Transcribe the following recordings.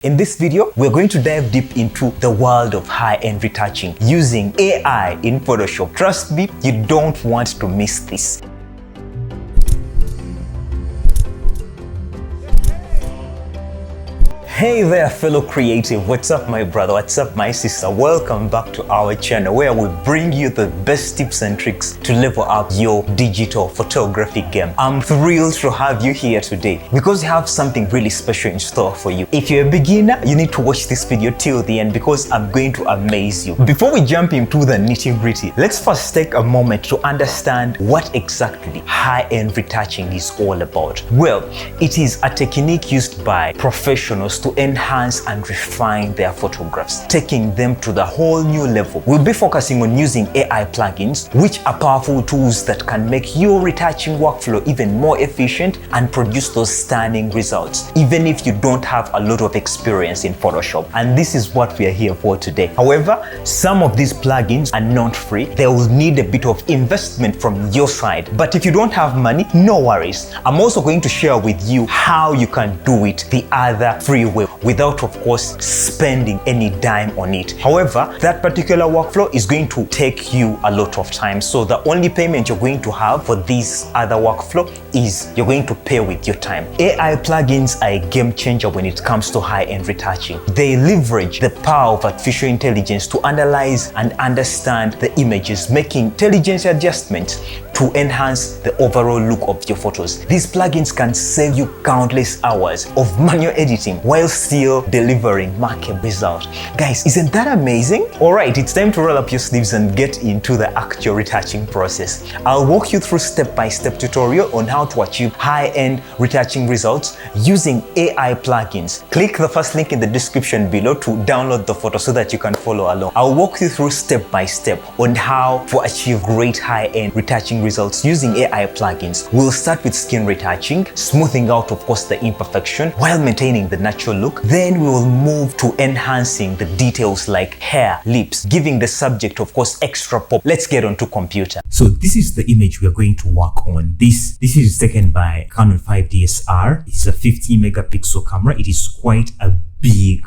In this video, we're going to dive deep into the world of high-end retouching using AI in Photoshop. Trust me, you don't want to miss this. Hey there, fellow creative. What's up, my brother? What's up, my sister? Welcome back to our channel where we bring you the best tips and tricks to level up your digital photography game. I'm thrilled to have you here today because we have something really special in store for you. If you're a beginner, you need to watch this video till the end because I'm going to amaze you. Before we jump into the nitty-gritty, let's first take a moment to understand what exactly high-end retouching is all about. Well, it is a technique used by professionals to enhance and refine their photographs, taking them to the whole new level. We'll be focusing on using AI plugins, which are powerful tools that can make your retouching workflow even more efficient and produce those stunning results, even if you don't have a lot of experience in Photoshop. And this is what we are here for today. However, some of these plugins are not free. They will need a bit of investment from your side. But if you don't have money, no worries. I'm also going to share with you how you can do it the other free way, without of course spending any dime on it. However, that particular workflow is going to take you a lot of time, so the only payment you're going to have for this other workflow is you're going to pay with your time. AI plugins are a game changer when it comes to high-end retouching. They leverage the power of artificial intelligence to analyze and understand the images, making intelligent adjustments to enhance the overall look of your photos. These plugins can save you countless hours of manual editing while still delivering marked results. Guys, isn't that amazing? Alright, it's time to roll up your sleeves and get into the actual retouching process. I'll walk you through step-by-step tutorial on how to achieve high-end retouching results using AI plugins. Click the first link in the description below to download the photo so that you can follow along. I'll walk you through step-by-step on how to achieve great high-end retouching results using AI plugins. We'll start with skin retouching, smoothing out of course the imperfection while maintaining the natural look. Then we will move to enhancing the details like hair, lips, giving the subject of course extra pop. Let's get on to computer. So this is the image we are going to work on. This is taken by Canon 5D It's a 50 megapixel camera. It is quite a big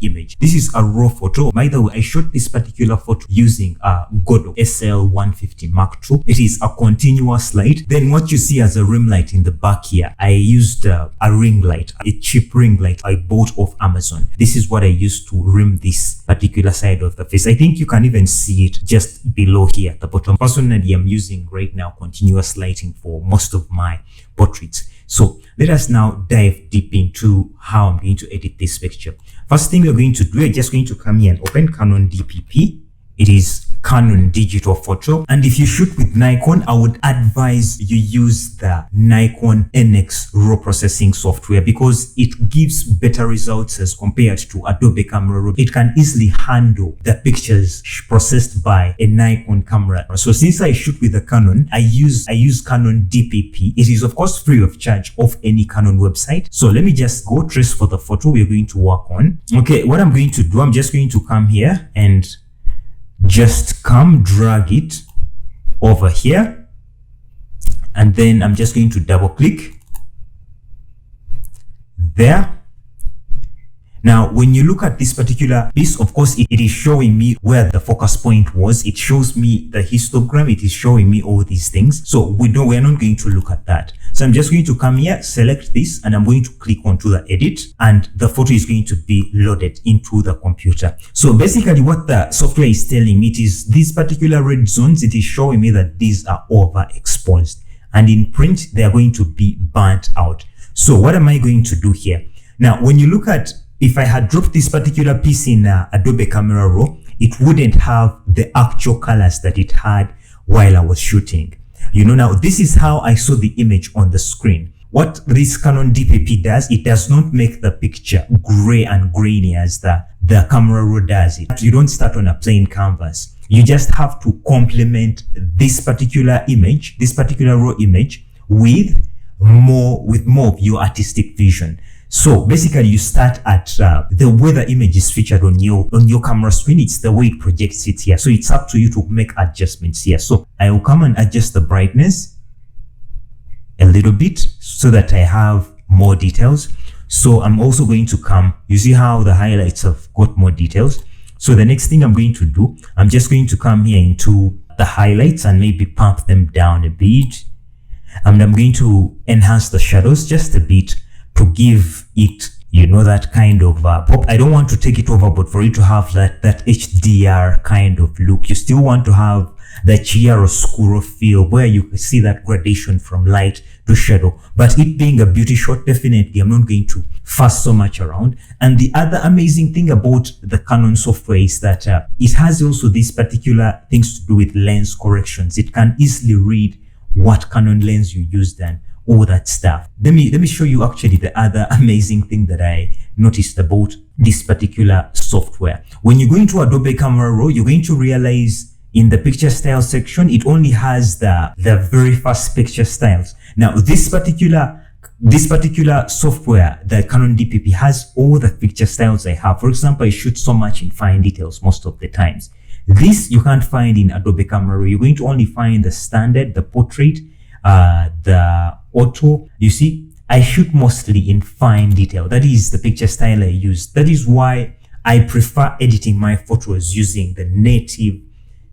image. This is a raw photo. By the way, I shot this particular photo using a Godo SL150 Mark II. It is a continuous light. Then what you see as a rim light in the back here, I used a ring light, a cheap ring light I bought off Amazon. This is what I used to rim this particular side of the face. I think you can even see it just below here at the bottom. Personally, I'm using right now continuous lighting for most of my portraits. So let us now dive deep into how I'm going to edit this picture. First thing we're going to do, we're just going to come here and open Canon DPP. It is Canon Digital Photo. And if you shoot with Nikon, I would advise you use the Nikon NX raw processing software because it gives better results as compared to Adobe Camera Raw. It can easily handle the pictures processed by a Nikon camera. So since I shoot with the Canon, I use Canon DPP. It is of course free of charge of any Canon website. So let me just go trace for the photo we're going to work on. Okay, what I'm going to do, I'm just going to come here and just drag it over here, and then I'm just going to double click there. Now, when you look at this particular piece, of course, it is showing me where the focus point was. It shows me the histogram. It is showing me all these things. So we're not going to look at that. So I'm just going to come here, select this, and I'm going to click onto the edit, and the photo is going to be loaded into the computer. So basically what the software is telling me, it is these particular red zones. It is showing me that these are overexposed, and in print, they are going to be burnt out. So what am I going to do here? Now, when you look at, if I had dropped this particular piece in Adobe Camera Raw, it wouldn't have the actual colors that it had while I was shooting. You know, now this is how I saw the image on the screen. What this Canon DPP does, it does not make the picture gray and grainy as the Camera Raw does it. You don't start on a plain canvas. You just have to complement this particular image, this particular raw image with more of your artistic vision. So basically you start at the way the image is featured on your camera screen. It's the way it projects it here. So it's up to you to make adjustments here. So I will come and adjust the brightness a little bit so that I have more details. So I'm also going to come, you see how the highlights have got more details. So the next thing I'm going to do, I'm just going to come here into the highlights and maybe pump them down a bit. And I'm going to enhance the shadows just a bit to give it, you know, that kind of pop. I don't want to take it overboard for it to have that HDR kind of look. You still want to have the chiaroscuro feel where you can see that gradation from light to shadow. But it being a beauty shot, definitely I'm not going to fuss so much around. And the other amazing thing about the Canon software is that it has also these particular things to do with lens corrections. It can easily read what Canon lens you used and all that stuff. Let me show you actually the other amazing thing that I noticed about this particular software. When you go into Adobe Camera Raw, you're going to realize in the picture style section, it only has the very first picture styles. Now, this particular software, the Canon DPP, has all the picture styles I have. For example, I shoot so much in fine details most of the times. This you can't find in Adobe Camera Raw. You're going to only find the standard, the portrait, the auto. You see, I shoot mostly in fine detail. That is the picture style I use. That is why I prefer editing my photos using the native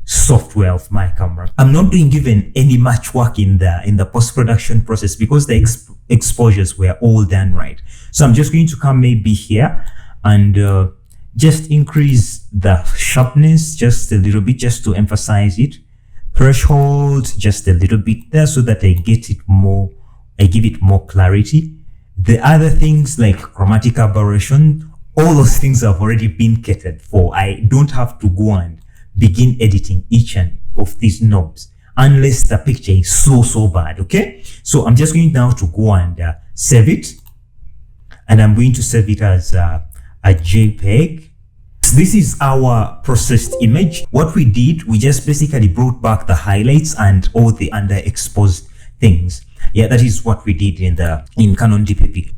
software of my camera. I'm not doing even any much work in the post-production process because the exposures were all done right. So I'm just going to come maybe here and just increase the sharpness just a little bit, just to emphasize it. Threshold just a little bit there so that I get it more, I give it more clarity. The other things like chromatic aberration, all those things have already been catered for. I don't have to go and begin editing each and of these knobs unless the picture is so bad. Okay, so I'm just going now to go and save it, and I'm going to save it as a JPEG. This is our processed image. What we did, we just basically brought back the highlights and all the underexposed things. Yeah, that is what we did in Canon DPP.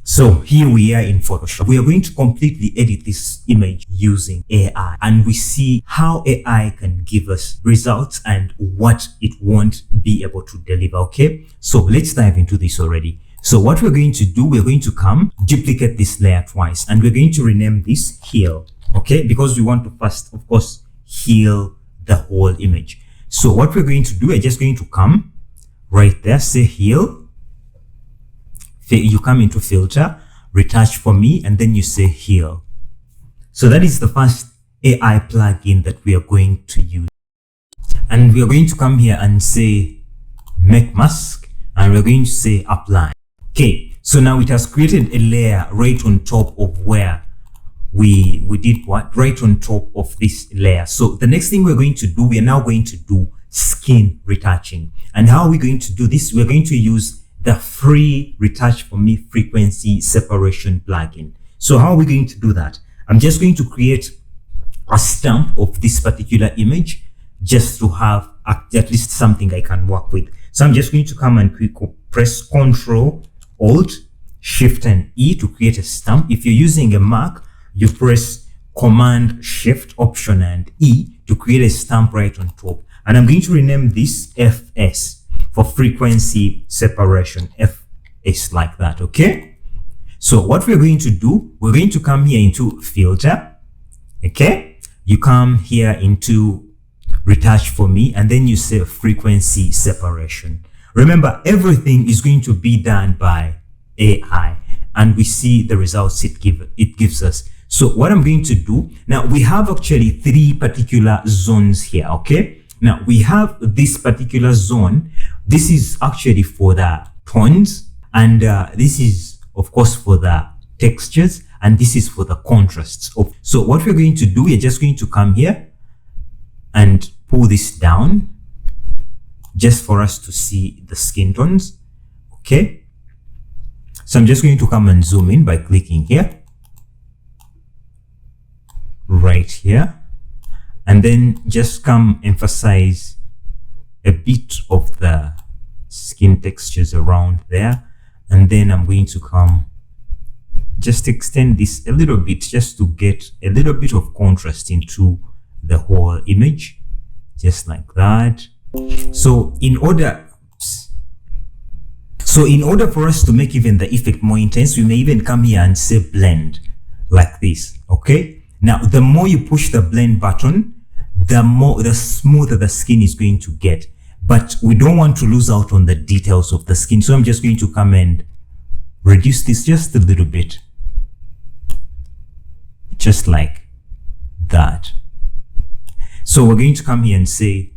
So here we are in Photoshop. We are going to completely edit this image using AI, and we see how AI can give us results and what it won't be able to deliver. Okay, so let's dive into this already. So what we're going to do, we're going to come duplicate this layer twice, and we're going to rename this heal. Okay, because we want to first, of course, heal the whole image. So what we're going to do, we're just going to come right there, say heal. You come into filter, retouch for me, and then you say heal. So that is the first AI plugin that we are going to use. And we are going to come here and say make mask, and we're going to say apply. Okay, so now it has created a layer right on top of where we did what? Right on top of this layer. So the next thing we're going to do, we are now going to do skin retouching. And how are we going to do this? We're going to use the free Retouch4me Frequency separation plugin. So how are we going to do that? I'm just going to create a stamp of this particular image just to have at least something I can work with. So I'm just going to come and press Ctrl, Alt, Shift and E to create a stamp. If you're using a Mac, you press Command, Shift, Option and E to create a stamp right on top. And I'm going to rename this FS for frequency separation, FS, like that. Okay, so what we're going to do, we're going to come here into filter. Okay, you come here into Retouch4me, and then you say frequency separation. Remember, everything is going to be done by AI, and we see the results it gives us. So what I'm going to do now, we have actually three particular zones here. Okay, now we have this particular zone. This is actually for the tones, and this is of course for the textures, and this is for the contrasts. So what we're going to do, we're just going to come here and pull this down just for us to see the skin tones. Okay, so I'm just going to come and zoom in by clicking here, right here, and then just come emphasize a bit of the skin textures around there. And then I'm going to come just extend this a little bit just to get a little bit of contrast into the whole image, So in order for us to make even the effect more intense, we may even come here and say blend like this. Okay. Now, the more you push the blend button, the smoother the skin is going to get. But we don't want to lose out on the details of the skin. So I'm just going to come and reduce this just a little bit. Just like that. So we're going to come here and say,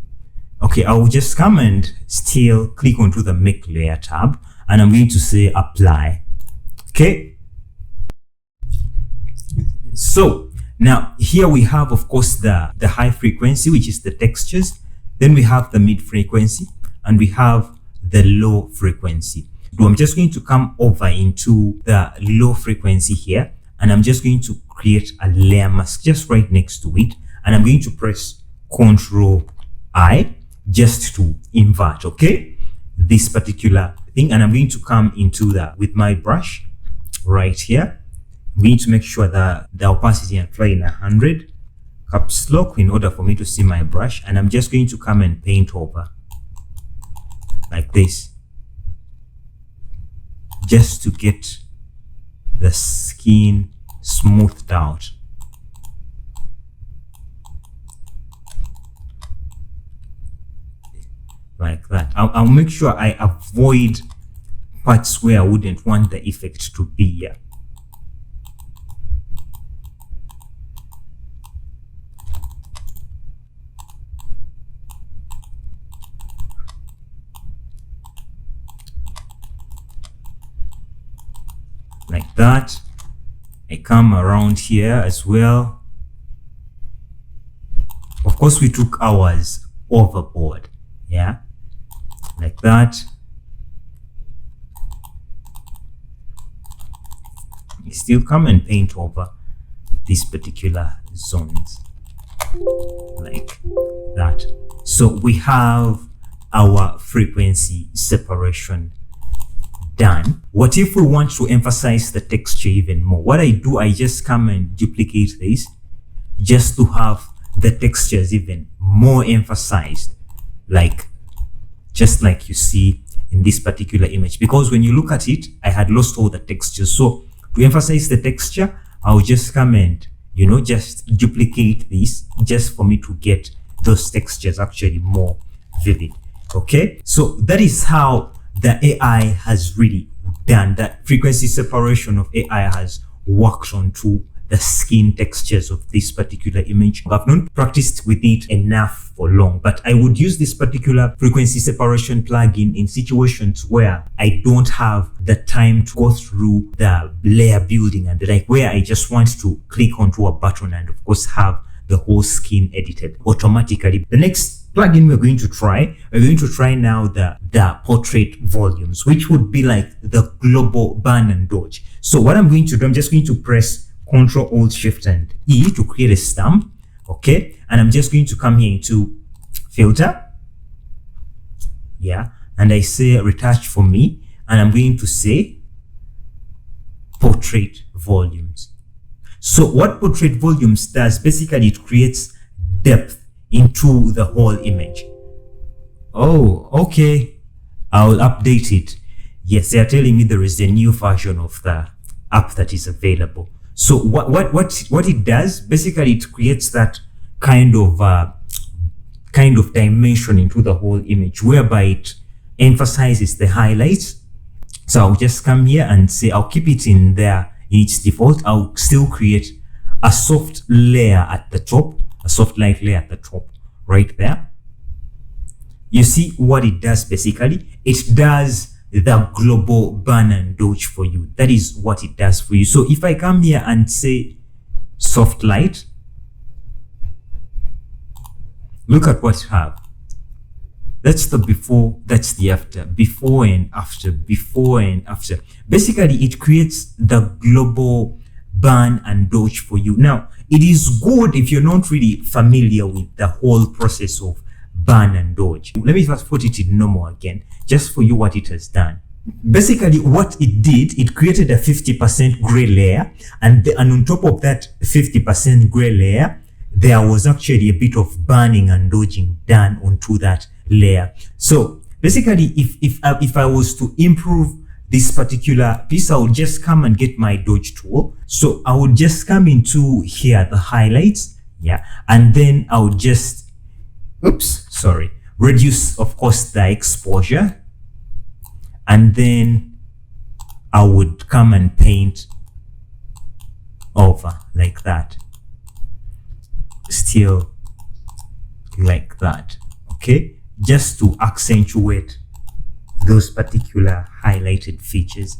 okay, I will just come and still click onto the Make Layer tab, and I'm going to say Apply. Okay. So now here we have, of course, the high frequency, which is the textures. Then we have the mid frequency, and we have the low frequency. So I'm just going to come over into the low frequency here, and I'm just going to create a layer mask just right next to it. And I'm going to press Ctrl-I just to invert, okay, this particular thing. And I'm going to come into that with my brush right here. I'm going to make sure that the opacity and apply in 100 caps lock in order for me to see my brush. And I'm just going to come and paint over like this, just to get the skin smoothed out. Like that. I'll make sure I avoid parts where I wouldn't want the effect to be here. Like that. I come around here as well. Of course, we took ours overboard. Yeah. Like that. You still come and paint over these particular zones like that. So we have our frequency separation done. What if we want to emphasize the texture even more? What I do, I just come and duplicate this just to have the textures even more emphasized, like just like you see in this particular image. Because when you look at it, I had lost all the textures. So to emphasize the texture, I'll just come and, you know, just duplicate this just for me to get those textures actually more vivid. Okay, so that is how the AI has really done that. Frequency separation of AI has worked onto the skin textures of this particular image. I've not practiced with it enough for long, but I would use this particular frequency separation plugin in situations where I don't have the time to go through the layer building and like where I just want to click onto a button and of course have the whole skin edited automatically. The next plugin we're going to try now the portrait volumes, which would be like the global burn and dodge. So what I'm going to do, I'm just going to press Ctrl Alt Shift and E to create a stamp. Okay, and I'm just going to come here into filter, yeah, and I say retouch for me, and I'm going to say portrait volumes. So what portrait volumes does, basically it creates depth into the whole image. Oh, okay, I'll update it. Yes, they are telling me there is a new version of the app that is available. So what it does, basically it creates that kind of dimension into the whole image, whereby it emphasizes the highlights. So I'll just come here and say I'll keep it in there in its default. I'll still create a soft layer at the top, a soft light layer at the top right there. You see what it does, basically it does the global burn and dodge for you. That is what it does for you. So if I come here and say soft light, look at what you have. That's the before, that's the after, before and after, before and after. Basically it creates the global burn and dodge for you. Now it is good if you're not really familiar with the whole process of burn and dodge. Let me first put it in normal again, just for you what it has done. Basically what it did, it created a 50% gray layer, and on top of that 50% gray layer, there was actually a bit of burning and dodging done onto that layer. So basically, if I was to improve this particular piece, I would just come and get my dodge tool. So I would just come into here, the highlights, yeah, and then I would just, reduce, of course, the exposure, and then I would come and paint over like that, still like that, okay, just to accentuate those particular highlighted features.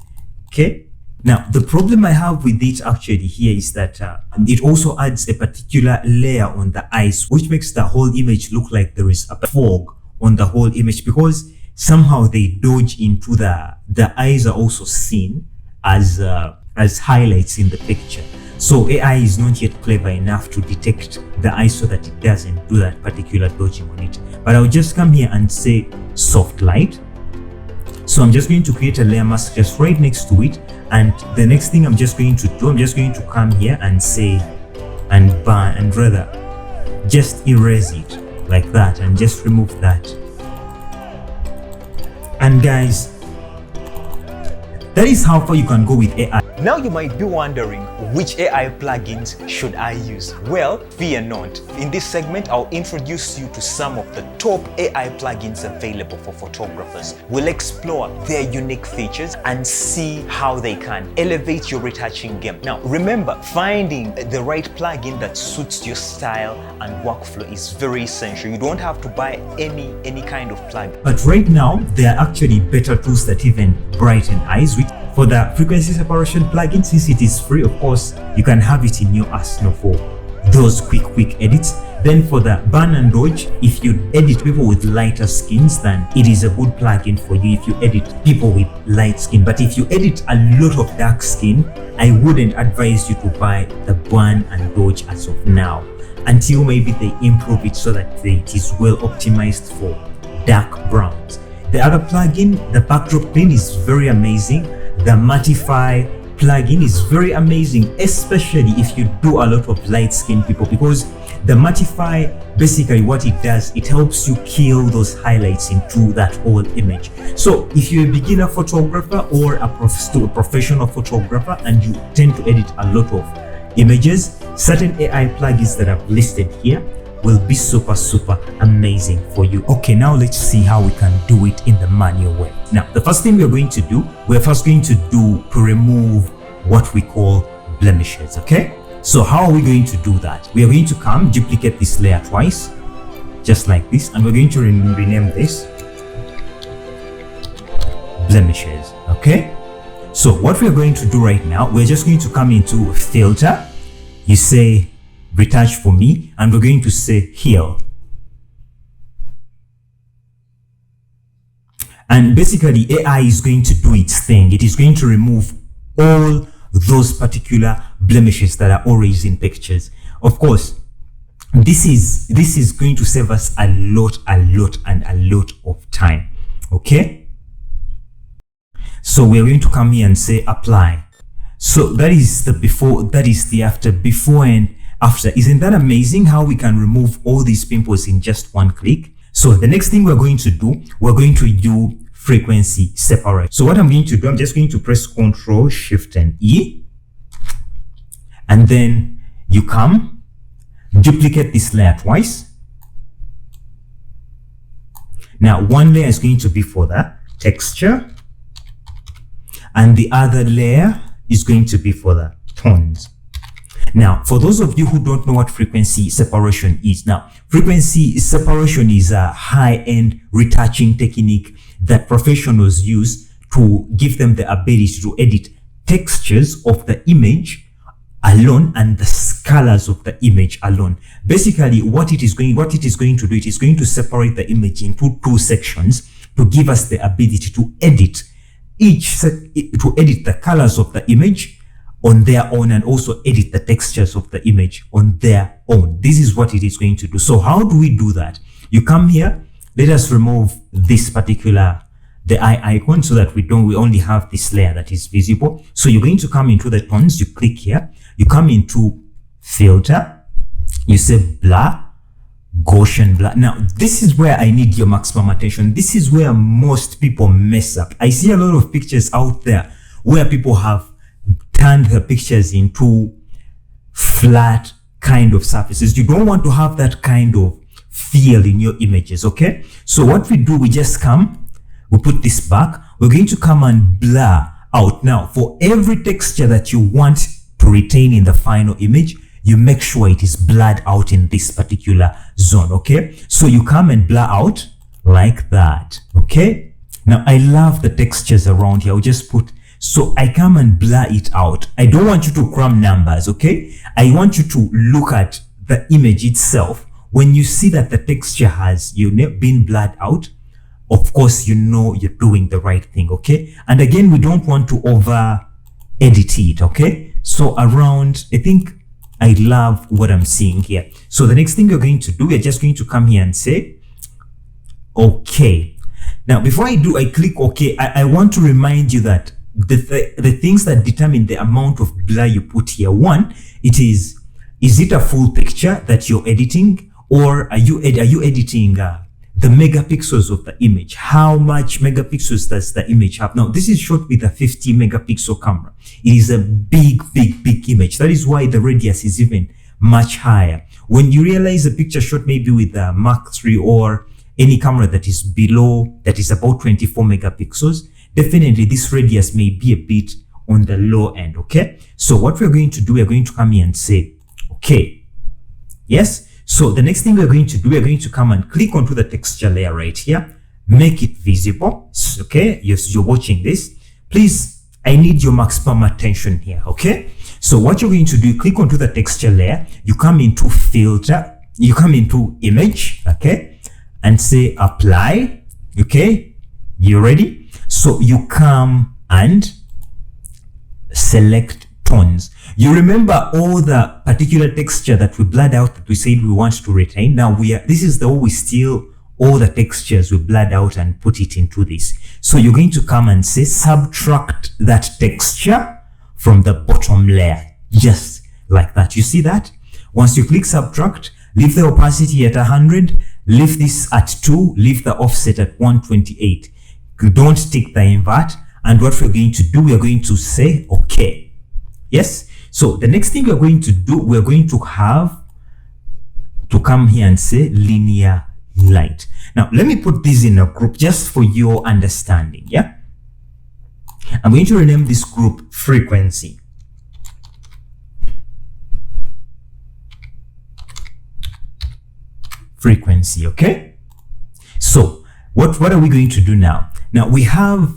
Okay, now the problem I have with it actually here is that it also adds a particular layer on the eyes, which makes the whole image look like there is a fog on the whole image, because somehow they dodge into the eyes are also seen as highlights in the picture. So AI is not yet clever enough to detect the eye so that it doesn't do that particular dodging on it. But I'll just come here and say soft light. So I'm just going to create a layer mask just right next to it. And the next thing I'm just going to do, I'm just going to come here and say, and just erase it like that and just remove that. And guys, that is how far you can go with AI. Now you might be wondering, which AI plugins should I use? Well, fear not. In this segment, I'll introduce you to some of the top AI plugins available for photographers. We'll explore their unique features and see how they can elevate your retouching game. Now, remember, finding the right plugin that suits your style and workflow is very essential. You don't have to buy any kind of plugin. But right now, there are actually better tools that even brighten eyes. For the frequency separation plugin, since it is free, of course, you can have it in your arsenal for those quick edits. Then for the burn and dodge, if you edit people with lighter skins, then it is a good plugin for you if you edit people with light skin. But if you edit a lot of dark skin, I wouldn't advise you to buy the burn and dodge as of now, until maybe they improve it so that it is well optimized for dark browns. The other plugin, the backdrop clean, is very amazing. The mattify plugin is very amazing, especially if you do a lot of light skin people, because the mattify, basically what it does, it helps you kill those highlights into that whole image. So if you're a beginner photographer or a professional photographer and you tend to edit a lot of images, certain AI plugins that I've listed here will be super amazing for you. Okay, now let's see how we can do it in the manual way. Now, the first thing we're first going to remove what we call blemishes, okay? So how are we going to do that? We are going to duplicate this layer twice, just like this, and we're going to rename this blemishes, okay? So what we're going to do right now, we're just going to come into filter, you say retouch for me, and we're going to say heal. And basically AI is going to do its thing. It is going to remove all those particular blemishes that are always in pictures. Of course, this is going to save us a lot of time. Okay, so we're going to come here and say apply. So that is the before, that is the after, before and after. Isn't that amazing how we can remove all these pimples in just one click? So the next thing we're going to do frequency separate. So what I'm going to do, I'm just going to press Ctrl Shift and E, and then you come duplicate this layer twice. Now one layer is going to be for the texture, and the other layer is going to be for the tones. Now, for those of you who don't know what frequency separation is, now, frequency separation is a high-end retouching technique that professionals use to give them the ability to edit textures of the image alone and the colors of the image alone. Basically, what it is going to do, it is going to separate the image into two sections to give us the ability to edit the colors of the image on their own, and also edit the textures of the image on their own. This is what it is going to do. So how do we do that? You come here, let us remove this particular, the eye icon, so that we only have this layer that is visible. So you're going to come into the tones, you click here, you come into filter, you say blur, Gaussian blur. Now, this is where I need your maximum attention. This is where most people mess up. I see a lot of pictures out there where people have turned the pictures into flat kind of surfaces. You don't want to have that kind of feel in your images, okay? So what we do, we just come, we put this back, we're going to come and blur out. Now, for every texture that you want to retain in the final image, you make sure it is blurred out in this particular zone, okay? So you come and blur out like that, okay? Now, I love the textures around here. I'll just put, so I come and blur it out. I don't want you to cram numbers, okay? I want you to look at the image itself. When you see that the texture has been blurred out, of course, you know you're doing the right thing, okay? And again, we don't want to over edit it, okay? So around, I think I love what I'm seeing here. So the next thing we're going to do, we're just going to come here and say, okay. Now, before I do, I click okay. I want to remind you that the things that determine the amount of blur you put here. One, is it a full picture that you're editing, or are you editing the megapixels of the image? How much megapixels does the image have? Now, this is shot with a 50 megapixel camera. It is a big image. That is why the radius is even much higher. When you realize a picture shot maybe with a Mark III or any camera that is below, that is about 24 megapixels, definitely this radius may be a bit on the low end, okay? So what we're going to do, we're going to come here and say, okay, yes. So the next thing we're going to do, we're going to come and click onto the texture layer right here, make it visible, okay? You're watching this. Please, I need your maximum attention here, okay? So what you're going to do, click onto the texture layer, you come into filter, you come into image, okay? And say apply, okay? You ready? So you come and select tones. You remember all the particular texture that we blurred out that we said we want to retain. Now this is the way we steal all the textures we blurred out and put it into this. So you're going to come and say subtract that texture from the bottom layer, just like that. You see that? Once you click subtract, leave the opacity at 100, leave this at 2, leave the offset at 128. Don't take the invert. And what we're going to do, we're going to say okay. Yes. So the next thing we're going to do, we're going to have to come here and say linear light. Now, let me put this in a group just for your understanding. Yeah. I'm going to rename this group frequency. Frequency. Okay. So what are we going to do now? Now we have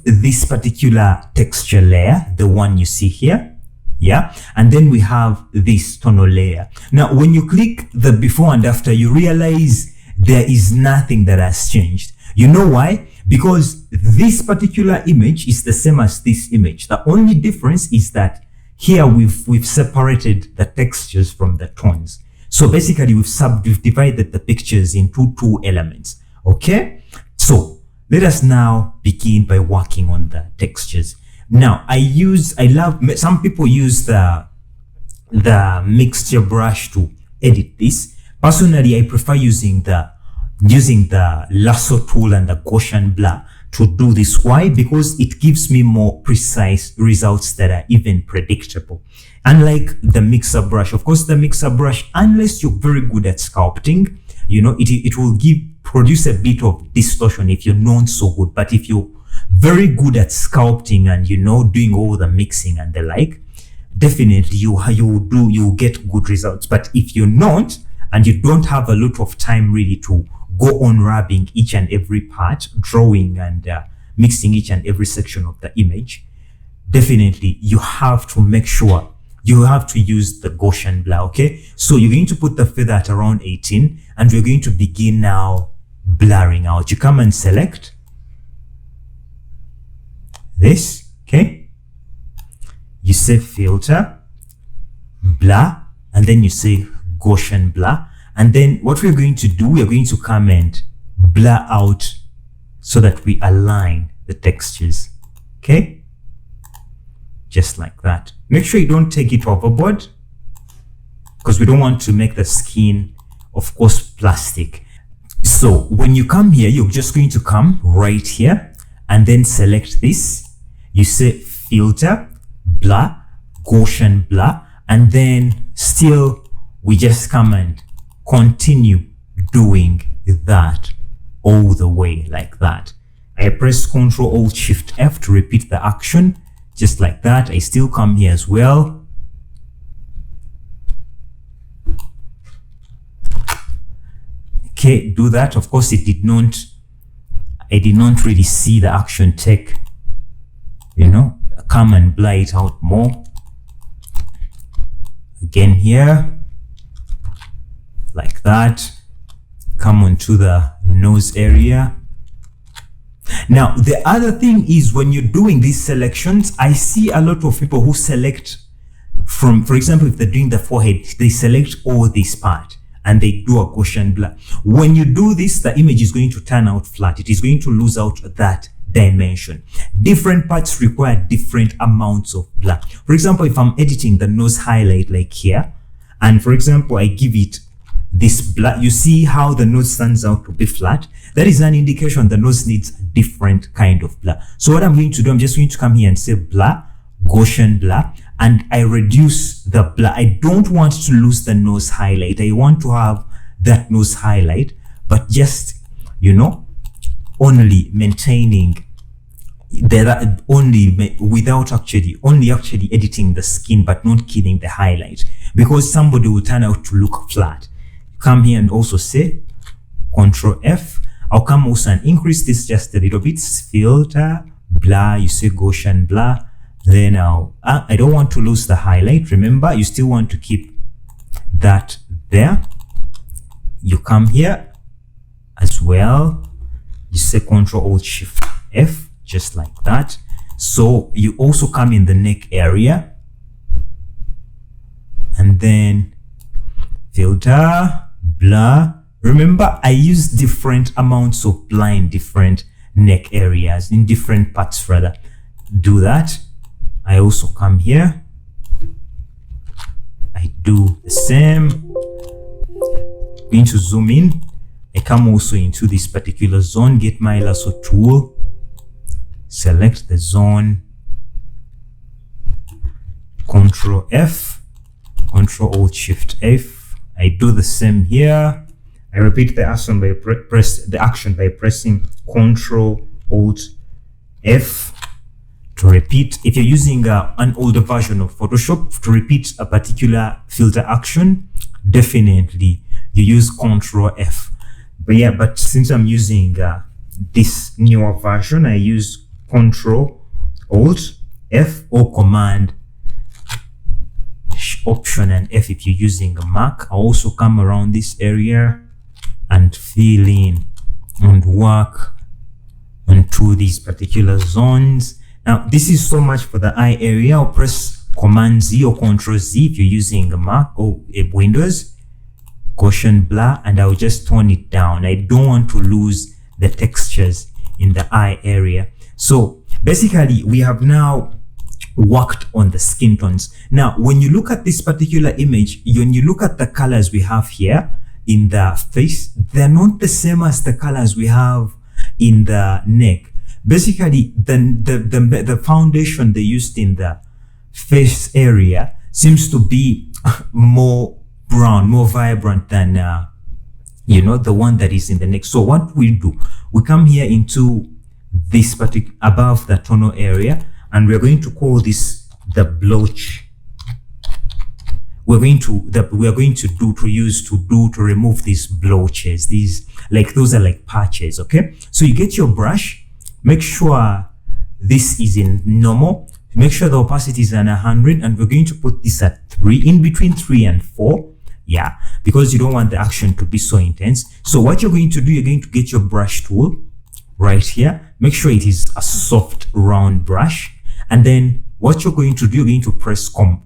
this particular texture layer, the one you see here, yeah, and then we have this tonal layer. Now when you click the before and after, you realize there is nothing that has changed. You know why? Because this particular image is the same as this image. The only difference is that here we've separated the textures from the tones. So basically we've divided the pictures into two elements. Okay, so let us now begin by working on the textures. Now some people use the mixture brush to edit this. Personally, I prefer using the lasso tool and the Gaussian blur to do this. Why? Because it gives me more precise results that are even predictable. Unlike the mixer brush, of course, the mixer brush, unless you're very good at sculpting, you know, it will produce a bit of distortion if you're not so good. But if you're very good at sculpting and, you know, doing all the mixing and the like, definitely you get good results. But if you're not, and you don't have a lot of time really to go on rubbing each and every part, drawing and mixing each and every section of the image, definitely you have to make sure you have to use the Gaussian blur, okay? So you're going to put the feather at around 18, and we're going to begin now blurring out. You come and select this, okay? You say filter, blur, and then you say Gaussian blur. And then what we're going to do, we're going to come and blur out so that we align the textures, okay? Just like that. Make sure you don't take it overboard, because we don't want to make the skin of course, plastic. So when you come here, you're just going to come right here and then select this. You say filter, blur, Gaussian blur, and then still we just come and continue doing that all the way like that. I press Ctrl Alt Shift F to repeat the action, just like that. I still come here as well. Okay, do that. Of course, I did not really see the action take, you know, come and blur it out more. Again here, like that. Come onto the nose area. Now, the other thing is when you're doing these selections, I see a lot of people who select from, for example, if they're doing the forehead, they select all this part and they do a Gaussian blur. When you do this, the image is going to turn out flat. It is going to lose out that dimension. Different parts require different amounts of blur. For example, if I'm editing the nose highlight like here, and for example, I give it this blur, you see how the nose stands out to be flat. That is an indication the nose needs a different kind of blur. So what I'm going to do, I'm just going to come here and say blur, Gaussian blur, and I reduce the blur. I don't want to lose the nose highlight. I want to have that nose highlight, but just, you know, only maintaining that, only without only actually editing the skin, but not killing the highlight, because somebody will turn out to look flat. Come here and also say Ctrl F. I'll come also and increase this just a little bit. Filter, blur, you say Gaussian blur. Then I don't want to lose the highlight. Remember, you still want to keep that there. You come here as well. You say Ctrl Alt Shift F, just like that. So you also come in the neck area and then filter, blur. Remember, I use different amounts of blur in different neck areas, in different parts rather. Do that. I also come here. I do the same. Going to zoom in. I come also into this particular zone, get my lasso tool, select the zone, Ctrl F, Ctrl Alt Shift F. I do the same here. I repeat the action by pressing Ctrl Alt F to repeat. If you're using an older version of Photoshop, to repeat a particular filter action, definitely you use Ctrl F. But yeah, but since I'm using this newer version, I use Ctrl Alt F or Command Option and F if you're using a Mac. I also come around this area and fill in and work onto these particular zones. Now, this is so much for the eye area. I'll press Command Z or Ctrl Z if you're using a Mac or a Windows. Gaussian blur, and I'll just tone it down. I don't want to lose the textures in the eye area. So basically, we have now worked on the skin tones. Now, when you look at this particular image, when you look at the colors we have here in the face, they're not the same as the colors we have in the neck. Basically, the foundation they used in the face area seems to be more brown, more vibrant than you know, the one that is in the neck. So what we do, we come here into this particular above the tonal area, and we're going to call this the blotch. We're going to remove these blotches. These, like, those are like patches. Okay, so you get your brush, make sure this is in normal, make sure the opacity is at 100, and we're going to put this at 3, in between 3 and 4. Yeah, because you don't want the action to be so intense. So what you're going to do, you're going to get your brush tool right here. Make sure it is a soft round brush. And then what you're going to do, you're going to press Alt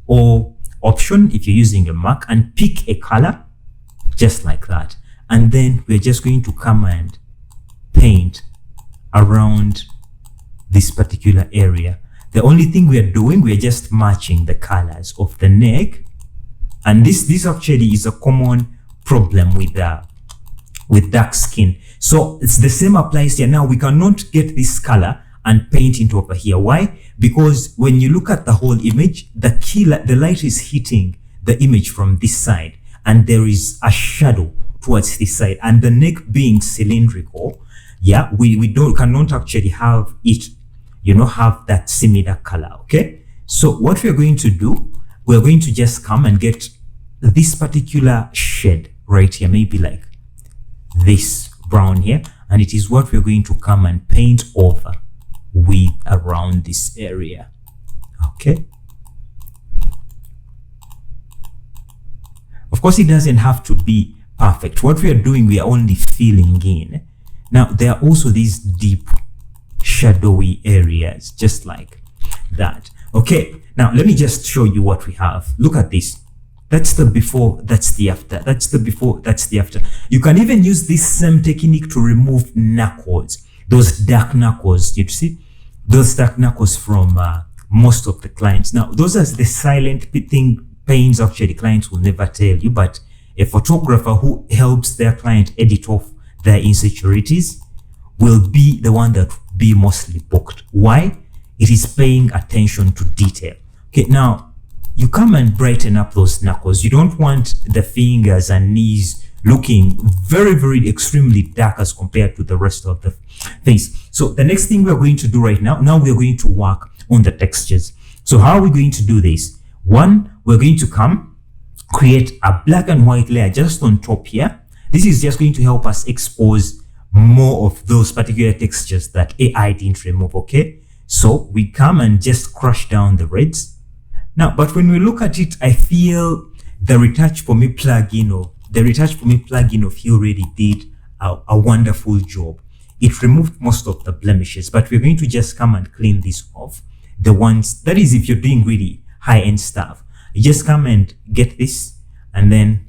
or Option if you're using a Mac, and pick a color just like that. And then we're just going to come and paint around this particular area. The only thing we are doing, we are just matching the colors of the neck And this actually is a common problem with dark skin. So it's the same applies here. Now we cannot get this color and paint it over here. Why? Because when you look at the whole image, the light is hitting the image from this side, and there is a shadow towards this side, and the neck being cylindrical, yeah, we cannot actually have it, you know, have that similar color. Okay, so what we're going to do, we're going to just come and get this particular shade right here, maybe like this brown here, and it is what we're going to come and paint over with around this area. Okay, of course it doesn't have to be perfect. What we are doing, we are only filling in. Now there are also these deep shadowy areas just like that. Okay, now let me just show you what we have. Look at this. That's the before, that's the after, that's the before, that's the after. You can even use this same technique to remove knuckles, those dark knuckles. You see those dark knuckles from most of the clients. Now those are the silent pains actually clients will never tell you, but a photographer who helps their client edit off their insecurities will be the one that will be mostly booked. Why? It is paying attention to detail. Okay, now you come and brighten up those knuckles. You don't want the fingers and knees looking very, very extremely dark as compared to the rest of the face. So the next thing we're going to do right now, we're going to work on the textures. So how are we going to do this? One, we're going to come create a black and white layer just on top here. This is just going to help us expose more of those particular textures that AI didn't remove. Okay, so we come and just crush down the reds. Now, but when we look at it, I feel the Retouch4me plugin of He already did a wonderful job. It removed most of the blemishes, but we're going to just come and clean this off. The ones, that is if you're doing really high-end stuff, you just come and get this and then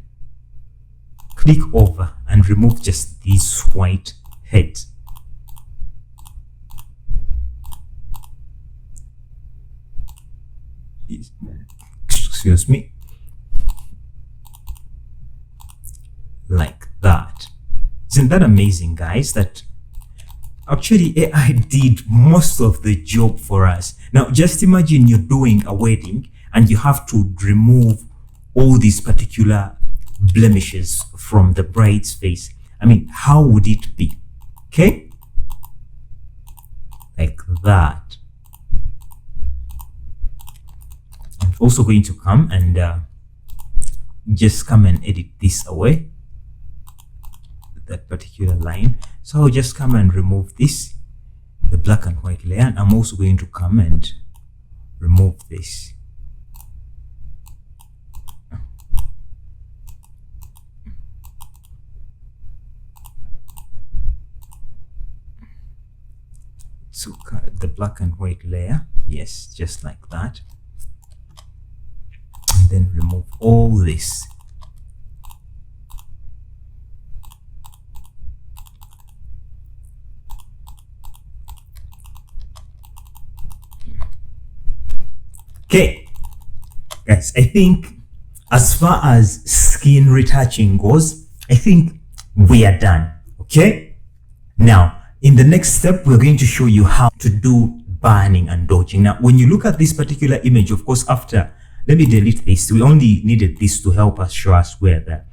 click over and remove just these white heads. Excuse me, like that. Isn't that amazing, guys? That actually AI did most of the job for us. Now just imagine you're doing a wedding and you have to remove all these particular blemishes from the bride's face. I mean, how would it be? Okay, like that. Also going to come and just come and edit this away, that particular line. So I'll just come and remove this, the black and white layer, and I'm also going to come and remove this. So the black and white layer, yes, just like that. Then remove all this. Okay, guys, I think as far as skin retouching goes, I think we are done. Okay, now in the next step, we're going to show you how to do burning and dodging. Now, when you look at this particular image, of course, after, let me delete this. We only needed this to help us show us where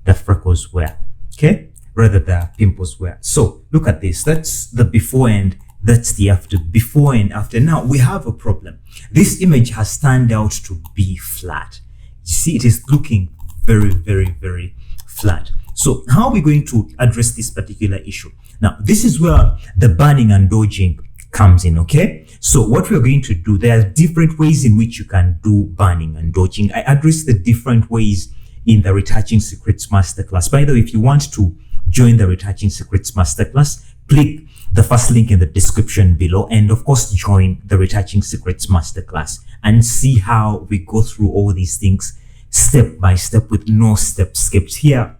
the freckles were, okay, rather the pimples were. So look at this. That's the before and that's the after. Before and after. Now we have a problem. This image has turned out to be flat. You see, it is looking very, very, very flat. So how are we going to address this particular issue? Now, this is where the burning and dodging comes in. Okay, so what we're going to do, there are different ways in which you can do burning and dodging. I address the different ways in the Retouching Secrets Masterclass. By the way, if you want to join the Retouching Secrets Masterclass, click the first link in the description below, and of course join the Retouching Secrets Masterclass and see how we go through all these things step by step with no steps skipped. Here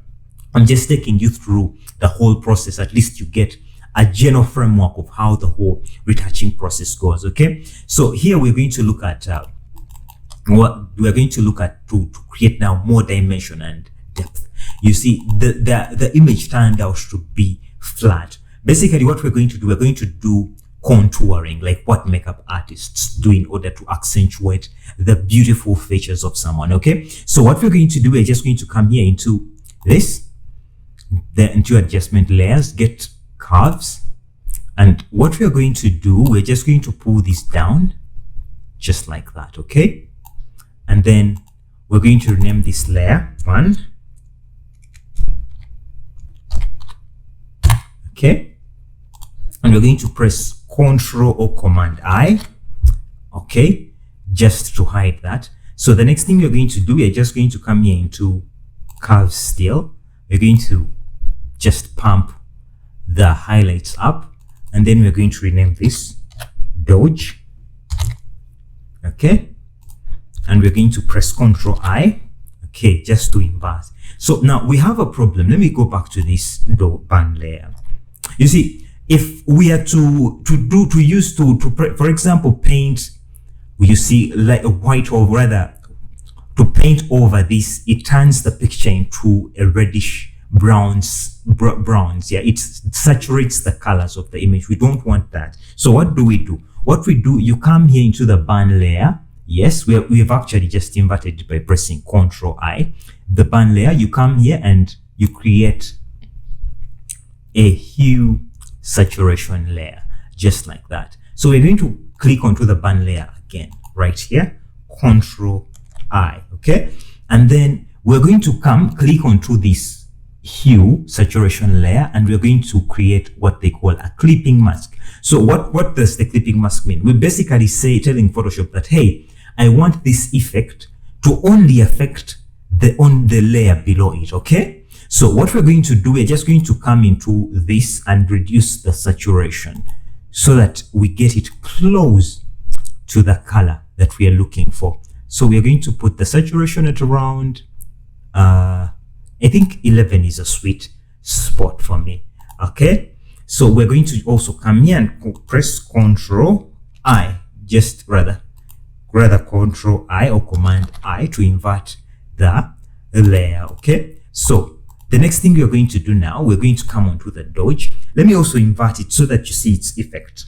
I'm just taking you through the whole process. At least you get a general framework of how the whole retouching process goes. Okay, so here we're going to look at what we are going to look at to create now more dimension and depth. You see, the image turned out to be flat. Basically, what we're going to do contouring, like what makeup artists do in order to accentuate the beautiful features of someone. Okay, so what we're going to do, we're just going to come here into this, into adjustment layers, get curves, and what we're going to do, we're just going to pull this down just like that. Okay, and then we're going to rename this layer 1. Okay, and we're going to press Ctrl or Command I, okay, just to hide that. So the next thing we're going to do, we're just going to come here into curve still. We're going to just pump the highlights up, and then we're going to rename this Dodge. Okay, and we're going to press Ctrl I, okay, just to invert. So now we have a problem. Let me go back to this band layer. You see, if we are for example, paint, you see, like a white, or rather to paint over this, it turns the picture into a reddish browns. Yeah, it saturates the colors of the image. We don't want that. So what do? What we do, you come here into the band layer. Yes, we've actually just inverted it by pressing Ctrl I. The band layer, you come here and you create a hue saturation layer, just like that. So we're going to click onto the band layer again, right here, Ctrl I, okay? And then we're going to click onto this hue saturation layer, and we're going to create what they call a clipping mask. So what does the clipping mask mean? We basically telling Photoshop that, hey, I want this effect to only affect the layer below it, okay? So what we're going to do, we're just going to come into this and reduce the saturation so that we get it close to the color that we are looking for. So we are going to put the saturation at around, I think 11 is a sweet spot for me. Okay, so we're going to also come here and press Ctrl I, just rather Ctrl I or Command I to invert the layer. Okay, so the next thing we're going to do now, we're going to come onto the Dodge. Let me also invert it so that you see its effect.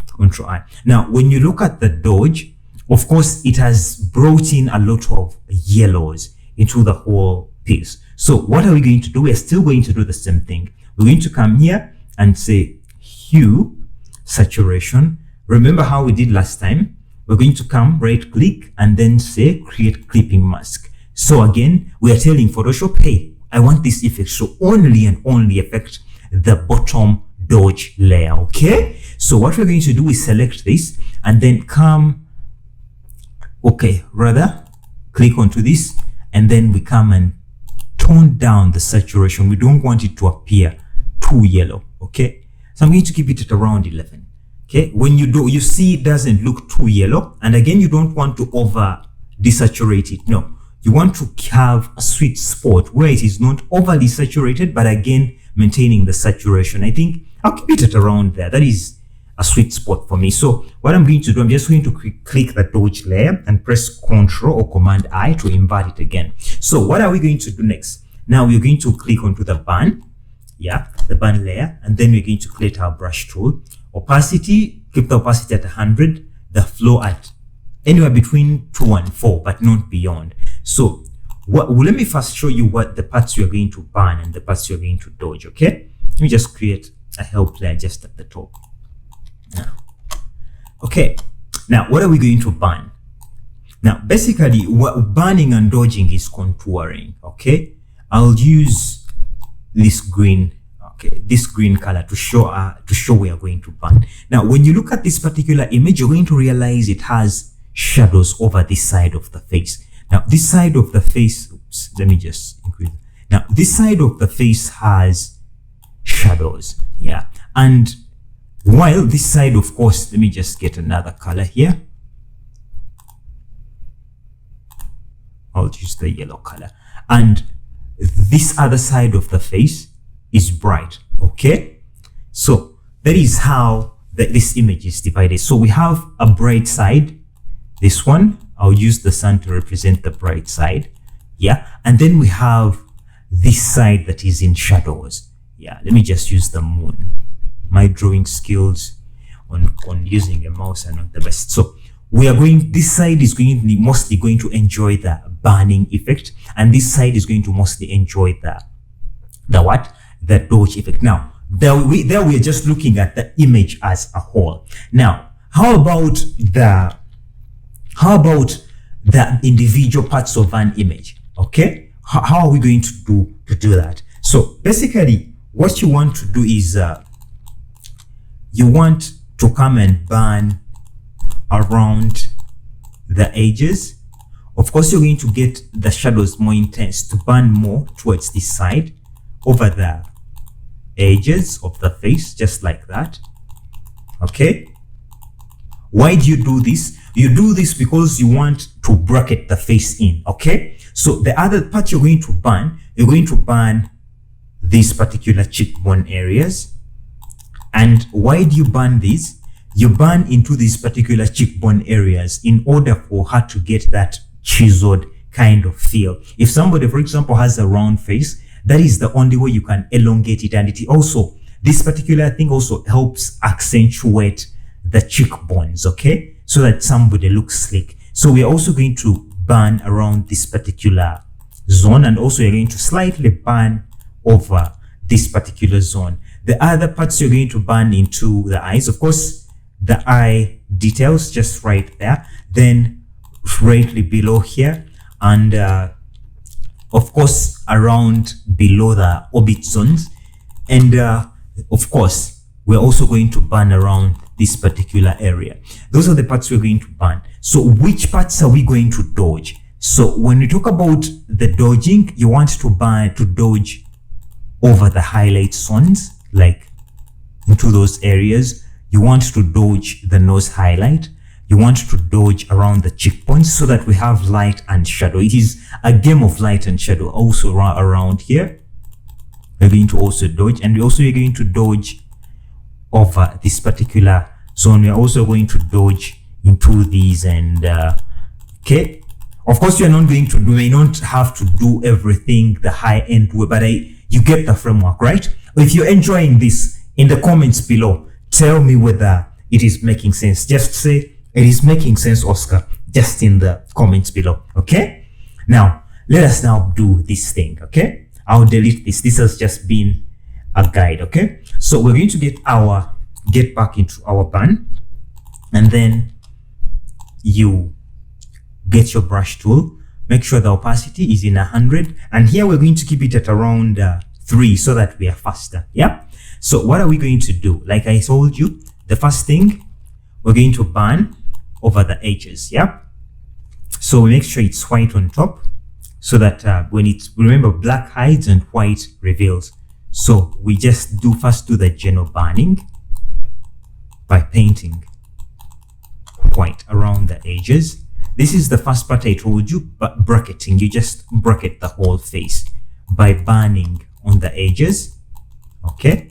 Ctrl I. Now, when you look at the Dodge, of course, it has brought in a lot of yellows into the whole piece. So what are we going to do? We're still going to do the same thing. We're going to come here and say hue saturation. Remember how we did last time? We're going to come right click and then say create clipping mask. So again, we are telling Photoshop, hey, I want this effect so only and only affect the bottom Dodge layer. Okay, so what we're going to do is select this and then click onto this, and then we come and tone down the saturation. We don't want it to appear too yellow. Okay, so I'm going to keep it at around 11. Okay, when you do, you see it doesn't look too yellow, and again, you don't want to over desaturate it. No, you want to have a sweet spot where it is not overly saturated, but again, maintaining the saturation. I think I'll keep it at around there. That is a sweet spot for me. So what I'm going to do, I'm just going to click the Dodge layer and press Ctrl or Command I to invert it again. So what are we going to do next? Now we're going to click onto the band, the band layer, and then we're going to create our brush tool. Opacity, keep the opacity at 100, the flow at anywhere between 2 and 4, but not beyond. So let me first show you what the parts you're going to burn and the parts you're going to dodge. Okay, let me just create a help layer just at the top. Now, okay, now what are we going to burn? Now basically what burning and dodging is contouring. Okay, I'll use this green, this green color to show we are going to burn. Now when you look at this particular image, you're going to realize it has shadows over this side of the face. Now this side of the face, oops, let me just increase. Now this side of the face has shadows, and while this side, of course, let me just get another color here. I'll use the yellow color, and this other side of the face is bright. Okay, so that is how this image is divided. So we have a bright side, this one, I'll use the sun to represent the bright side. Yeah, and then we have this side that is in shadows. Yeah, let me just use the moon. My drawing skills on using a mouse are not the best. So we are going, this side is going to be mostly going to enjoy the burning effect, and this side is going to mostly enjoy the what? The dodge effect. Now, there we are just looking at the image as a whole. Now, how about the individual parts of an image? Okay, how are we going to do that? So basically, what you want to do is you want to come and burn around the edges. Of course, you're going to get the shadows more intense to burn more towards this side over the edges of the face, just like that. Okay, why do you do this? You do this because you want to bracket the face in. Okay, so the other part you're going to burn these particular cheekbone areas. And why do you burn these? You burn into these particular cheekbone areas in order for her to get that chiseled kind of feel. If somebody, for example, has a round face, that is the only way you can elongate it. And it also, this particular thing also helps accentuate the cheekbones, okay? So that somebody looks slick. So we are also going to burn around this particular zone, and also you're going to slightly burn over this particular zone. The other parts you're going to burn into the eyes, of course, the eye details just right there, then right below here, and of course around below the orbit zones, and of course we're also going to burn around this particular area. Those are the parts we're going to burn. So which parts are we going to dodge? So when we talk about the dodging, you want to dodge over the highlight zones, like into those areas. You want to dodge the nose highlight. You want to dodge around the cheekbones so that we have light and shadow. It is a game of light and shadow. Also around here, we're going to also dodge, and also you're going to dodge over this particular zone. We're also going to dodge into these, and okay. Of course, you're not going to do, you don't have to do everything the high-end way, but you get the framework, right? If you're enjoying this, in the comments below, tell me whether it is making sense. Just say, it is making sense, Oscar, just in the comments below, okay? Now, let us now do this thing, okay? I'll delete this. This has just been a guide, okay? So we're going to get back into our burn, and then you get your brush tool. Make sure the opacity is in 100, and here we're going to keep it at around 3 so that we are faster. Yeah. So what are we going to do? Like I told you, the first thing, we're going to burn over the edges. Yeah. So we make sure it's white on top, so that remember, black hides and white reveals. So we just first do the general burning by painting white around the edges. This is the first part I told you, but bracketing, you just bracket the whole face by burning on the edges. Okay.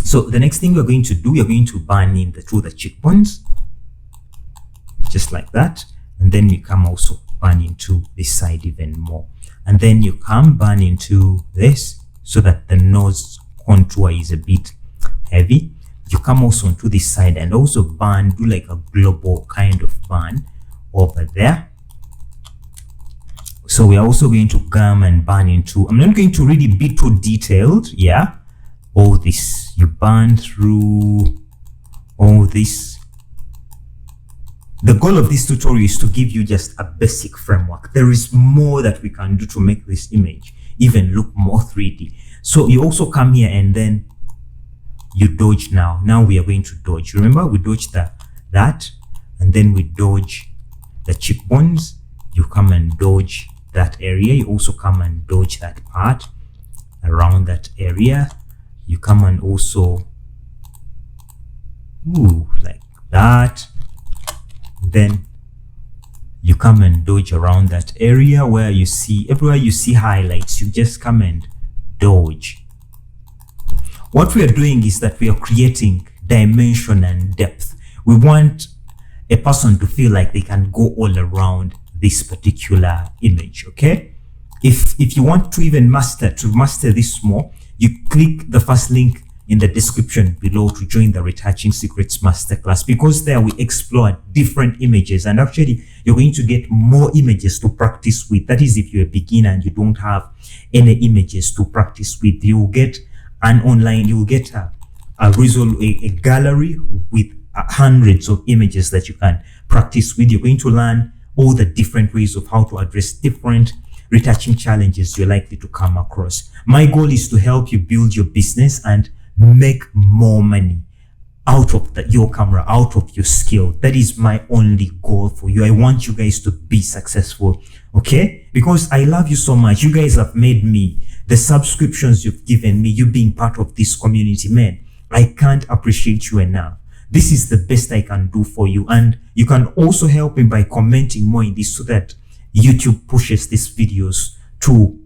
So the next thing we're going to do, we're going to burn in through the cheekbones, just like that. And then you come also burn into this side even more. And then you come burn into this so that the nose contour is a bit heavy. You come also onto this side and also burn, do like a global kind of burn over there. So we are also going to come and burn into, I'm not going to really be too detailed. Yeah. All this, you burn through all this. The goal of this tutorial is to give you just a basic framework. There is more that we can do to make this image even look more 3D. So you also come here and then you dodge now. Now we are going to dodge. Remember, we dodged that, and then we dodge the cheekbones. You come and dodge that area. You also come and dodge that part around that area. You come and also, like that. Then you come and dodge around that area where you see, everywhere you see highlights, you just come and dodge. What we are doing is that we are creating dimension and depth. We want a person to feel like they can go all around this particular image. Okay, if you want to even master this more, you click the first link in the description below to join the Retouching Secrets Masterclass, because there we explore different images, and actually you're going to get more images to practice with. That is, if you're a beginner and you don't have any images to practice with, you will get a gallery with hundreds of images that you can practice with. You're going to learn all the different ways of how to address different retouching challenges you're likely to come across. My goal is to help you build your business and make more money out of your camera, out of your skill. That is my only goal for you. I want you guys to be successful, okay? Because I love you so much. You guys have made me, the subscriptions you've given me, you being part of this community, man, I can't appreciate you enough. This is the best I can do for you. And you can also help me by commenting more in this, so that YouTube pushes these videos to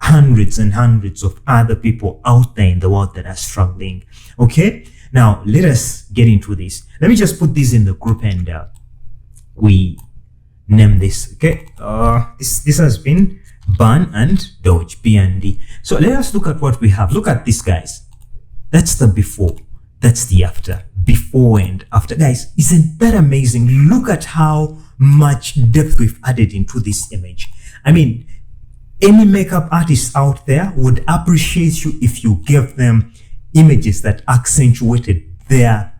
hundreds and hundreds of other people out there in the world that are struggling. Okay, now let us get into this. Let me just put this in the group and we name this. Okay, this has been Burn and Dodge, B&D. So let us look at what we have. Look at this, guys. That's the before, that's the after. Before and after, guys. Isn't that amazing? Look at how much depth we've added into this image. I mean, any makeup artist out there would appreciate you if you gave them images that accentuated their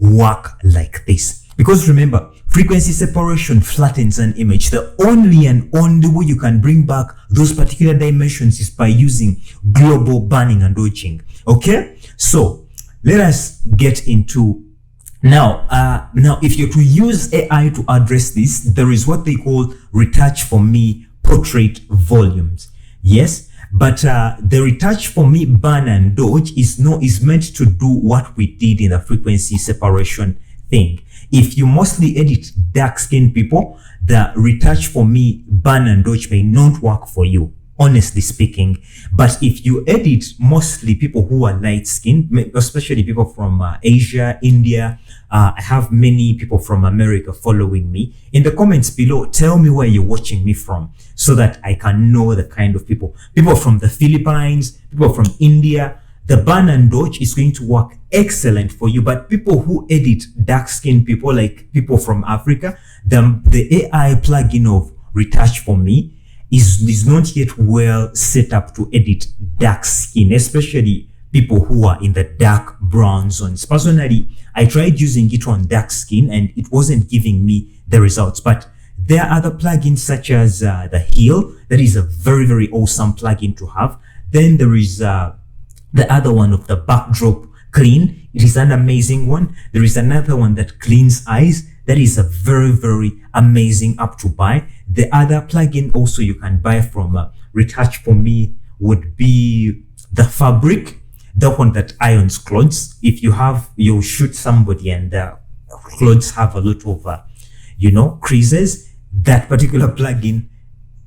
work like this. Because remember, frequency separation flattens an image. The only way you can bring back those particular dimensions is by using global burning and dodging. Okay, so let us get into now. If you're to use AI to address this, there is what they call Retouch4me portrait volumes. Yes, but the Retouch4me burn and dodge is meant to do what we did in the frequency separation thing. If you mostly edit dark skinned people, the Retouch4me burn and dodge may not work for you, honestly speaking. But if you edit mostly people who are light skinned, especially people from Asia, India, I have many people from America following me. In the comments below, tell me where you're watching me from, so that I can know the kind of people from the Philippines, people from India. The burn and dodge is going to work excellent for you. But people who edit dark skinned people, like people from Africa, the AI plugin of Retouch4me is not yet well set up to edit dark skin, especially people who are in the dark brown zones. Personally, I tried using it on dark skin and it wasn't giving me the results. But there are other plugins such as the Heal. That is a very, very awesome plugin to have. Then there is the other one of the backdrop clean. It is an amazing one. There is another one that cleans eyes. That is a very, very amazing app to buy. The other plugin also you can buy from Retouch4me would be the Fabric, the one that irons clothes. If you shoot somebody and the clothes have a lot of creases, that particular plugin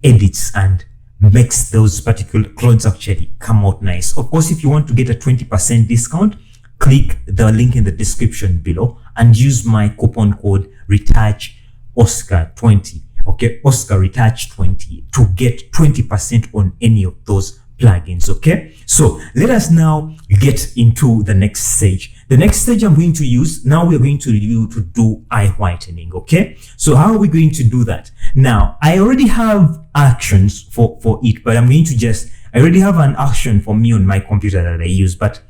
edits and makes those particular clothes actually come out nice. Of course, if you want to get a 20% discount, click the link in the description below and use my coupon code RetouchOscar20. Okay, Oscar Retouch20 to get 20% on any of those plugins. Okay, so let us now get into the next stage. The next stage I'm going to use now, we're going to do eye whitening. Okay, so how are we going to do that? Now, I already have actions for it, but I'm going to I already have an action for me on my computer that I use, but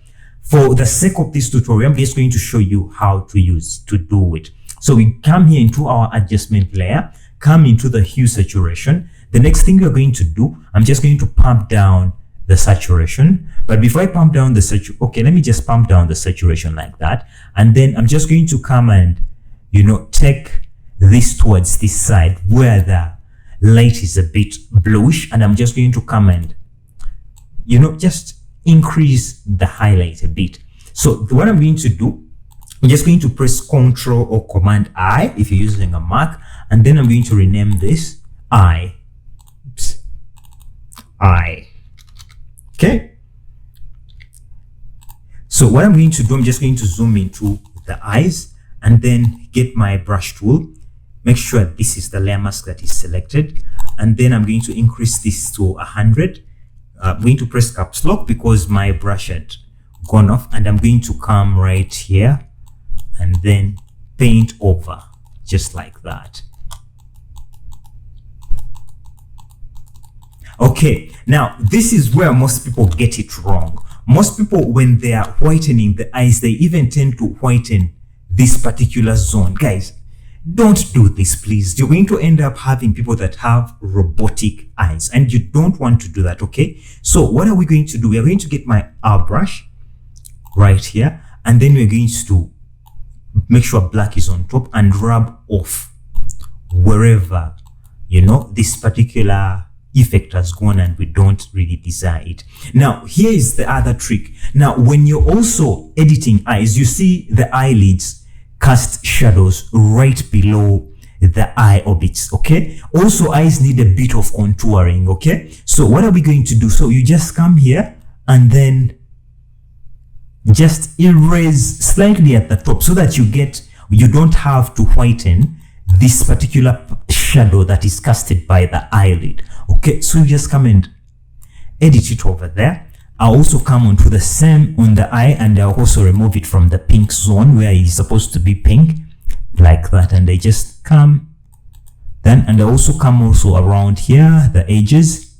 for the sake of this tutorial, I'm just going to show you how to do it. So we come here into our adjustment layer, come into the hue saturation. The next thing we're going to do, I'm just going to pump down the saturation. But before I pump down the saturation, okay, let me just pump down the saturation like that. And then I'm just going to come and, take this towards this side where the light is a bit bluish. And I'm just going to come and, just increase the highlight a bit. So what I'm going to do, I'm just going to press Ctrl or Command I if you're using a Mac, and then I'm going to rename this I. Okay. So what I'm going to do, I'm just going to zoom into the eyes, and then get my brush tool. Make sure this is the layer mask that is selected, and then I'm going to increase this to 100. I'm going to press caps lock because my brush had gone off, and I'm going to come right here and then paint over just like that. Okay, now this is where most people get it wrong. Most people, when they are whitening the eyes, they even tend to whiten this particular zone. Guys, don't do this, please. You're going to end up having people that have robotic eyes, and you don't want to do that, okay? So what are we going to do? We're going to get our brush right here, and then we're going to make sure black is on top and rub off wherever, you know, this particular effect has gone and we don't really desire it. Now, here is the other trick. Now, when you're also editing eyes, you see the eyelids cast shadows right below the eye orbits, okay? Also, eyes need a bit of contouring, okay? So what are we going to do? So you just come here and then just erase slightly at the top so that you don't have to whiten this particular shadow that is casted by the eyelid. Okay, so you just come and edit it over there. I'll also come onto the same on the eye, and I'll also remove it from the pink zone where it's supposed to be pink, like that. And I just come then, and I also come also around here, the edges.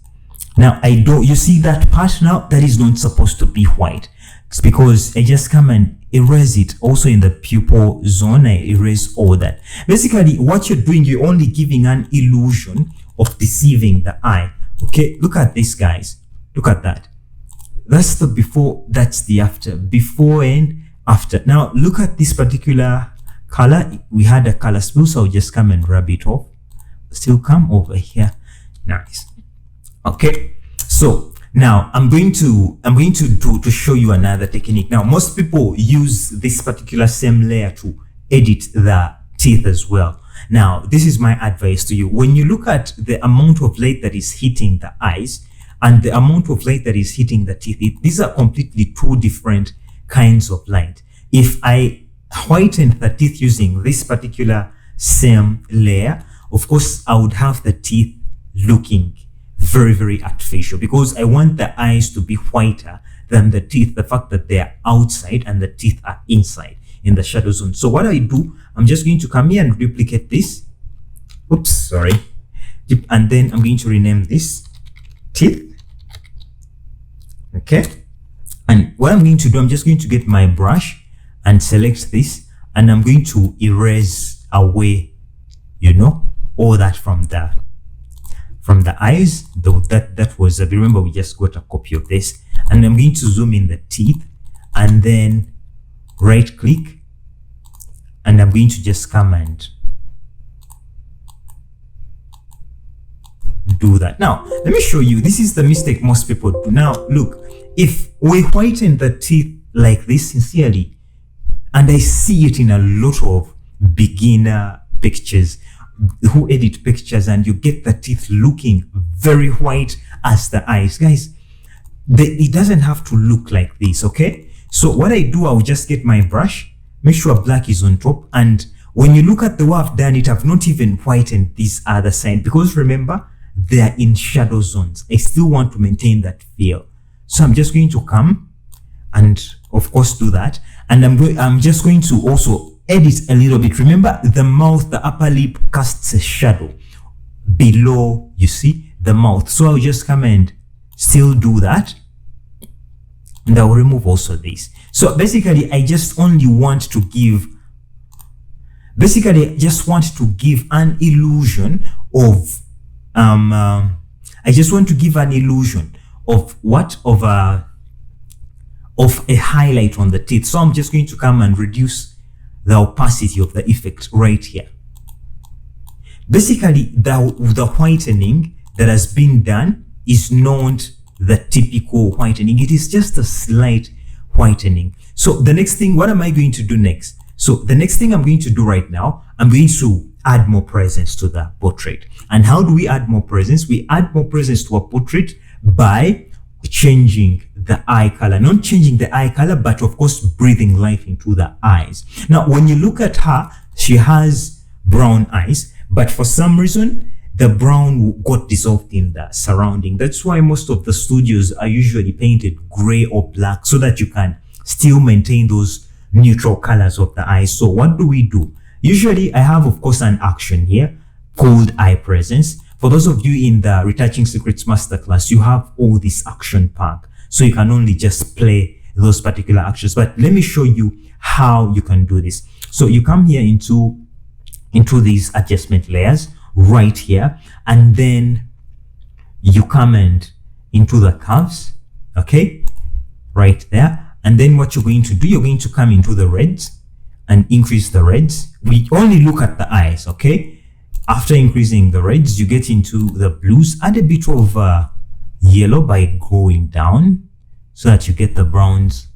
Now you see that part now, that is not supposed to be white. It's because I just come and erase it. Also in the pupil zone, I erase all that. Basically, what you're doing, you're only giving an illusion of deceiving the eye. Okay, look at this, guys. Look at that. That's the before, that's the after. Before and after. Now, look at this particular color. We had a color spill, so I'll just come and rub it off. Still come over here. Nice. Okay, so now I'm going to show you another technique. Now, most people use this particular same layer to edit the teeth as well. Now, this is my advice to you. When you look at the amount of light that is hitting the eyes and the amount of light that is hitting the teeth, these are completely two different kinds of light. If I whiten the teeth using this particular same layer, of course, I would have the teeth looking very, very artificial because I want the eyes to be whiter than the teeth, the fact that they are outside and the teeth are inside in the shadow zone. So what I do, I'm just going to come here and duplicate this. Oops, sorry. And then I'm going to rename this teeth. Okay. And what I'm going to do, I'm just going to get my brush and select this, and I'm going to erase away, you know, all that from the eyes. Though that was remember, we just got a copy of this, and I'm going to zoom in the teeth and then right click, and I'm going to just come and do that. Now, let me show you. This is the mistake most people do. Now, look, if we whiten the teeth like this sincerely, and I see it in a lot of beginner pictures who edit pictures, and you get the teeth looking very white as the eyes. Guys, it doesn't have to look like this, okay? So what I do, I'll just get my brush, make sure black is on top, and when you look at the way I've done it, I've not even whitened this other side because remember, they are in shadow zones. I still want to maintain that feel. So I'm just going to come and of course do that, and I'm just going to also edit a little bit. Remember, the mouth, the upper lip casts a shadow below, you see, the mouth. So I'll just come and still do that, and I'll remove also this. So basically, I just only want to give, an illusion of, I just want to give an illusion of what? Of a highlight on the teeth. So I'm just going to come and reduce the opacity of the effect right here. Basically, the whitening that has been done is not the typical whitening. It is just a slight whitening. So the next thing, what am I going to do next? So the next thing I'm going to do right now, I'm going to add more presence to the portrait. And how do we add more presence? We add more presence to a portrait by changing the eye color, not changing the eye color, but of course breathing life into the eyes. Now when you look at her, she has brown eyes, but for some reason the brown got dissolved in the surrounding. That's why most of the studios are usually painted gray or black, so that you can still maintain those neutral colors of the eyes. So what do we do? Usually I have, of course, an action here called eye presence. For those of you in the Retouching Secrets Masterclass, you have all this action pack, so you can only just play those particular actions. But let me show you how you can do this. So you come here into these adjustment layers right here, and then you come into the curves, okay, right there. And then what you're going to do, you're going to come into the reds and increase the reds. We only look at the eyes, okay? After increasing the reds, you get into the blues. Add a bit of yellow by going down so that you get the browns.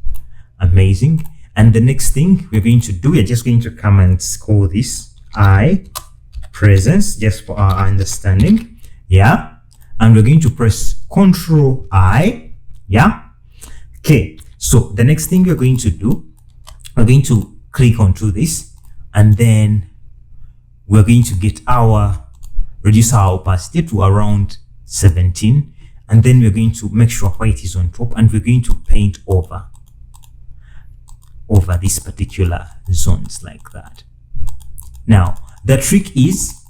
Amazing. And the next thing we're going to do, we're just going to come and call this eye presence, just for our understanding. Yeah. And we're going to press Ctrl I. Yeah. Okay. So the next thing we're going to do, we're going to click onto this, and then we're going to reduce our opacity to around 17, and then we're going to make sure white is on top, and we're going to paint over these particular zones like that. Now the trick is,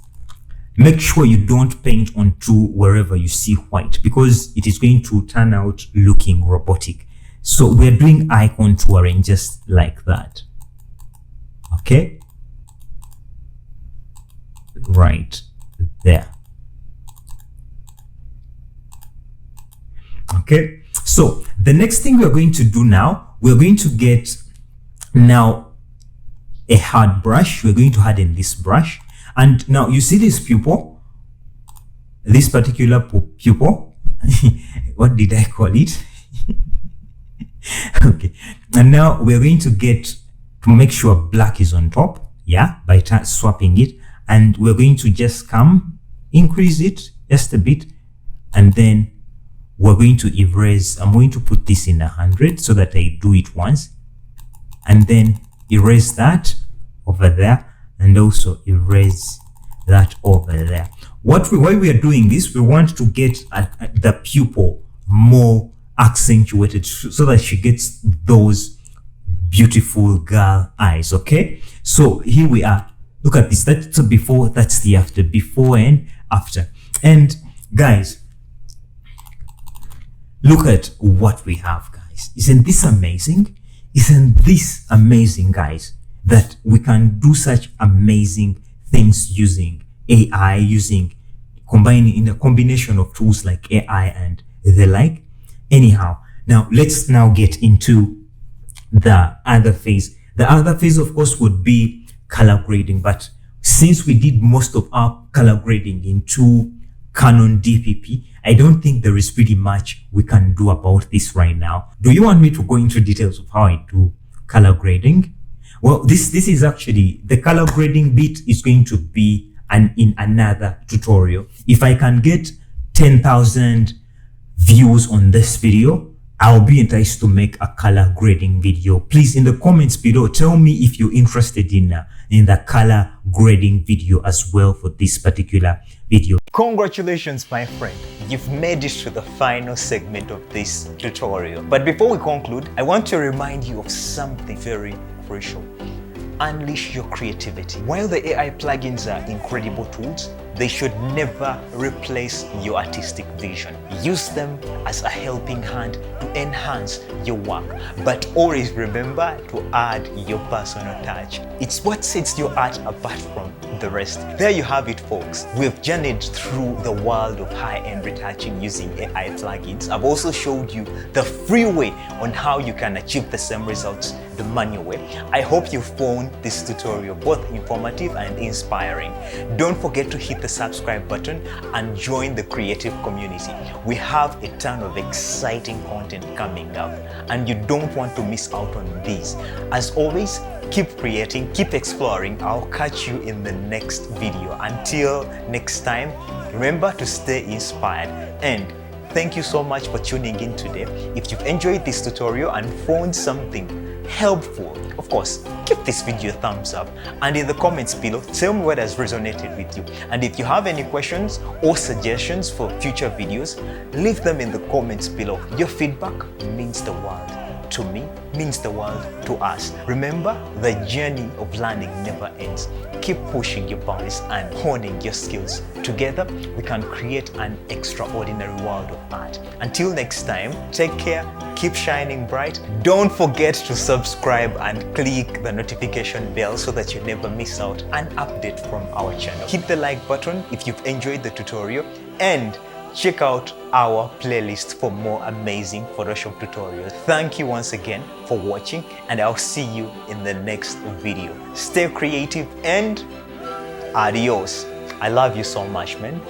make sure you don't paint onto wherever you see white, because it is going to turn out looking robotic. So we're doing eye contouring just like that, okay, right there. Okay, so the next thing we're going to do now, we're going to get now a hard brush. We're going to harden this brush, and now you see this pupil, this particular pupil. What did I call it? Okay, and now we're going to make sure black is on top, yeah, by swapping it, and we're going to just increase it just a bit, and then we're going to erase. I'm going to put this in 100 so that I do it once, and then erase that over there, and also erase that over there. Why we are doing this, we want to get the pupil more accentuated so that she gets those beautiful girl eyes. Okay, so here we are. Look at this. That's the before, that's the after. Before and after. And guys, look at what we have, guys. Isn't this amazing? Isn't this amazing, guys, that we can do such amazing things using AI, combining in a combination of tools like AI and the like. Anyhow, now let's now get into the other phase. The other phase, of course, would be color grading, but since we did most of our color grading into Canon DPP, I don't think there is pretty much we can do about this right now. Do you want me to go into details of how I do color grading? Well, this is actually, the color grading bit is going to be in another tutorial. If I can get 10,000 views on this video, I'll be enticed to make a color grading video. Please, in the comments below, tell me if you're interested in the color grading video as well for this particular video. Congratulations, my friend. You've made it to the final segment of this tutorial. But before we conclude, I want to remind you of something very crucial. Unleash your creativity. While the AI plugins are incredible tools, they should never replace your artistic vision. Use them as a helping hand to enhance your work, but always remember to add your personal touch. It's what sets your art apart from the rest. There you have it, folks. We've journeyed through the world of high-end retouching using AI plugins. I've also showed you the free way on how you can achieve the same results the manual way. I hope you found this tutorial both informative and inspiring. Don't forget to hit the subscribe button and join the creative community. We have a ton of exciting content coming up, and you don't want to miss out on these. As always, keep creating, keep exploring. I'll catch you in the next video. Until next time, remember to stay inspired and thank you so much for tuning in today. If you've enjoyed this tutorial and found something helpful, of course, give this video a thumbs up, and in the comments below, tell me what has resonated with you. And if you have any questions or suggestions for future videos, leave them in the comments below. Your feedback means the world to me, means the world to us. Remember, the journey of learning never ends. Keep pushing your boundaries and honing your skills. Together, we can create an extraordinary world of art. Until next time, take care, keep shining bright. Don't forget to subscribe and click the notification bell so that you never miss out an update from our channel. Hit the like button if you've enjoyed the tutorial, and check out our playlist for more amazing Photoshop tutorials. Thank you once again for watching, and I'll see you in the next video. Stay creative and adios. I love you so much, man.